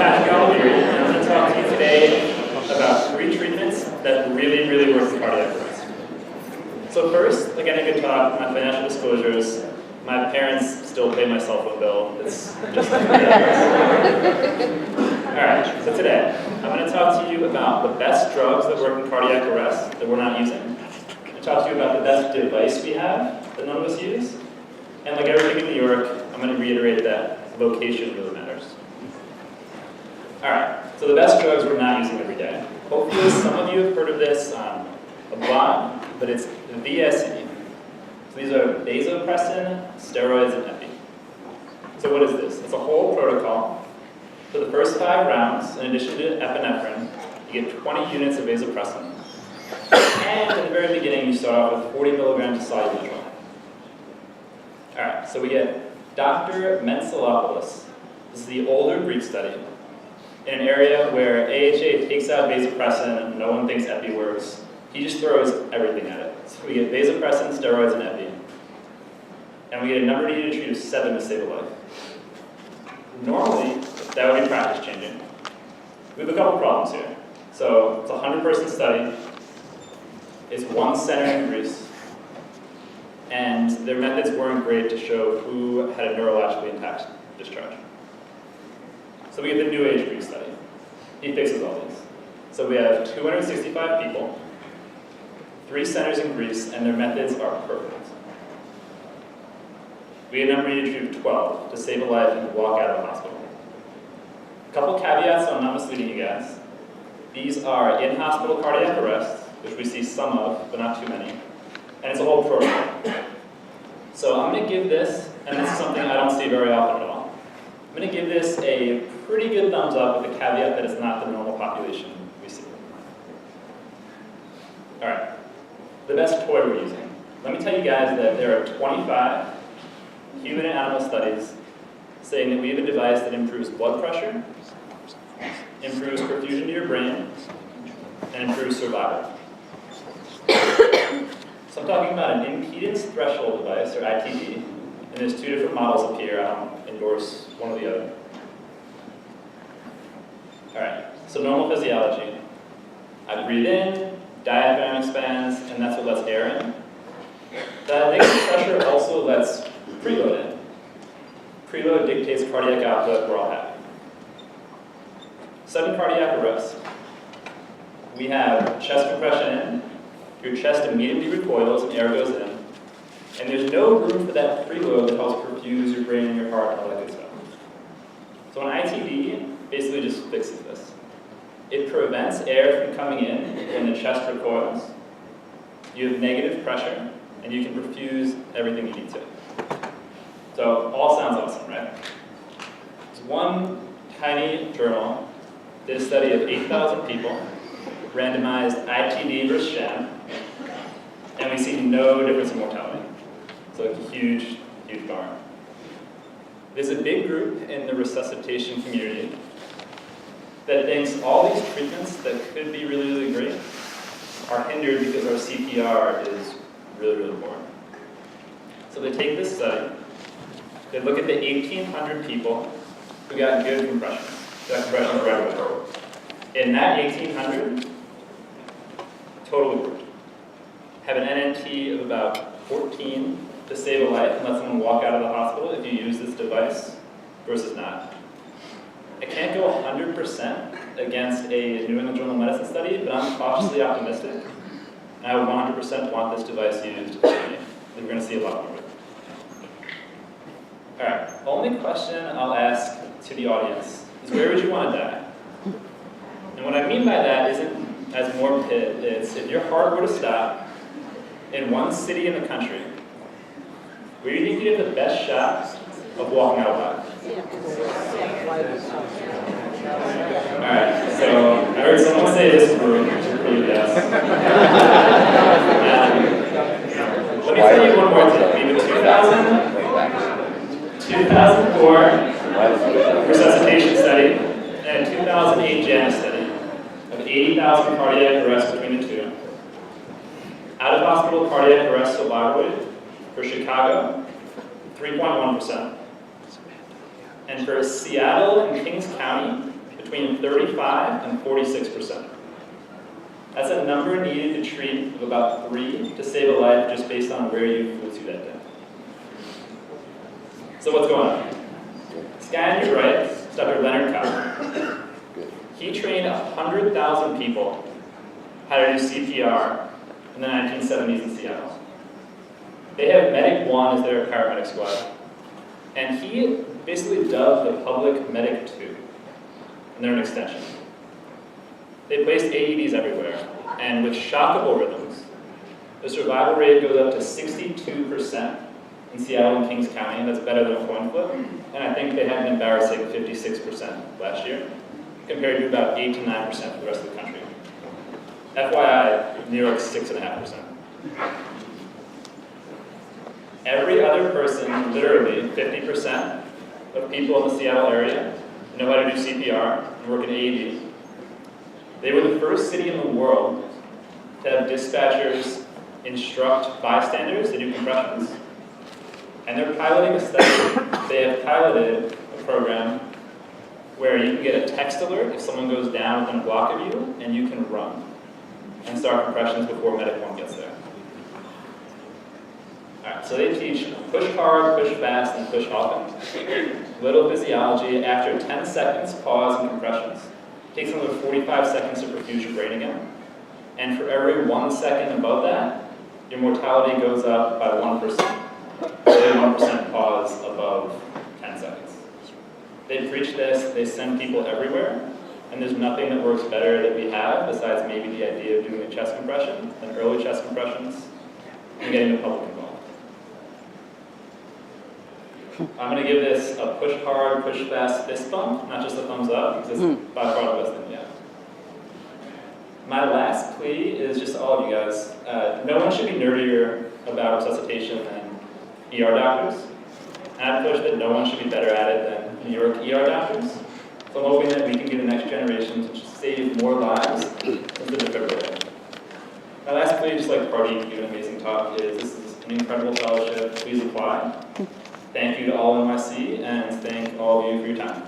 Olivieri, and I'm going to talk to you today about 3 treatments that really, really work in cardiac arrest. So first, again, a good talk, my financial disclosures. My parents still pay my cell phone bill. It's just like Alright, so today, I'm going to talk to you about the best drugs that work in cardiac arrest that we're not using. I'm going to talk to you about the best device we have that none of us use. And like everything in New York, I'm going to reiterate that location really matters. Alright, so the best drugs we're not using every day. Hopefully some of you have heard of this on a blog, but it's VSE. So these are vasopressin, steroids, and epi. So what is this? It's a whole protocol. For the first 5 rounds, in addition to epinephrine, you get 20 units of vasopressin. And at the very beginning, you start off with 40 milligrams of soluble drug. Alright, so we get Dr. Mentzelopoulos. This is the older Greek study in an area where AHA takes out vasopressin and no one thinks epi works. He just throws everything at it. So we get vasopressin, steroids, and epi. And we get a number needed to treat of 7 to save a life. Normally, that would be practice changing. We have a couple problems here. So it's a 100-person study. It's 1 center in Greece. And their methods weren't great to show who had a neurologically intact discharge. So we get the New Age Greek study. He fixes all these. So we have 265 people, 3 centers in Greece, and their methods are perfect. We get a number needed to treat of 12 to save a life and walk out of the hospital. A couple caveats, so I'm not misleading you guys. These are in-hospital cardiac arrests, which we see some of, but not too many. And it's a whole protocol. So I'm going to give this, and this is something I don't see very often at all. I'm going to give this a pretty good thumbs up with the caveat that it's not the normal population we see. Alright, the best toy we're using. Let me tell you guys that there are 25 human and animal studies saying that we have a device that improves blood pressure, improves perfusion to your brain, and improves survival. So I'm talking about an impedance threshold device, or ITD, and there's 2 different models up here. I don't endorse one or the other. Alright, so normal physiology. I breathe in, diaphragm expands, and that's what lets air in. That negative pressure also lets preload in. Preload dictates cardiac output, we're all happy. Sudden cardiac arrest. We have chest compression in, your chest immediately recoils and air goes in, and there's no room for that preload that helps perfuse your brain and your heart and all that good stuff. So an ITD basically just fixes this. It prevents air from coming in when the chest recoils. You have negative pressure, and you can perfuse everything you need to. So all sounds awesome, right? So one tiny journal did a study of 8,000 people, randomized ITD versus sham, and we see no difference in mortality. So a huge, huge bar. There's a big group in the resuscitation community that thinks all these treatments that could be really, really great are hindered because our CPR is really, really poor. So they take this study, they look at the 1,800 people who got good compression, got compression right away. In that 1,800, totally worked. Have an NNT of about 14 to save a life and let someone walk out of the hospital if you use this device versus not. I can't go 100% against a New England Journal of Medicine study, but I'm cautiously optimistic. And I would 100% want this device used for me. We're going to see a lot more of it. Alright, only question I'll ask to the audience is where would you want to die? And what I mean by that isn't as morbid, it's if your heart were to stop in one city in the country, where do you think you have the best shot of walking out alive? Alright, so I heard someone say this room, which is pretty yes. Let me tell you one more thing. We have a 2004 resuscitation study and a 2008 JAMA study of 80,000 cardiac arrests between the 2. Out-of-hospital cardiac arrest survival rate for Chicago, 3.1%. And for Seattle and Kings County, between 35 and 46%. That's a number needed to treat of about 3 to save a life just based on where you flew to that day. So what's going on? This guy on your right is Dr. Leonard Cobb. He trained 100,000 people how to do CPR in the 1970s in Seattle. They have Medic 1 as their paramedic squad. And he basically dubbed the public Medic 2. And they're an extension. They placed AEDs everywhere. And with shockable rhythms, the survival rate goes up to 62% in Seattle and Kings County. That's better than a coin flip. And I think they had an embarrassing 56% last year, compared to about 8 to 9% for the rest of the country. FYI, New York's 6.5%. Every other person, literally 50% of people in the Seattle area know how to do CPR and work in AED. They were the first city in the world to have dispatchers instruct bystanders to do compressions. And they're piloting a study. They have piloted a program where you can get a text alert if someone goes down within a block of you, and you can run and start compressions before Medic 1 gets there. All right, so they teach push hard, push fast, and push often. Little physiology. After 10 seconds, pause in compressions. It takes another 45 seconds to perfuse your brain again. And for every 1 second above that, your mortality goes up by 1%. So 1% pause above 10 seconds. They preach this, they send people everywhere, and there's nothing that works better that we have besides maybe the idea of doing a chest compression than early chest compressions and getting the public involved. I'm going to give this a push hard, push fast fist bump, not just a thumbs up, because it's by far the best thing yet. My last plea is just to all of you guys. No one should be nerdier about resuscitation than ER doctors. And I'd push that no one should be better at it than New York ER doctors. So I'm hoping that we can be the next generation to save more lives than the defibrillator. My last plea, just like Party, you an amazing talk, is this is an incredible fellowship. Please apply. Thank you to all NYC, and thank all of you for your time.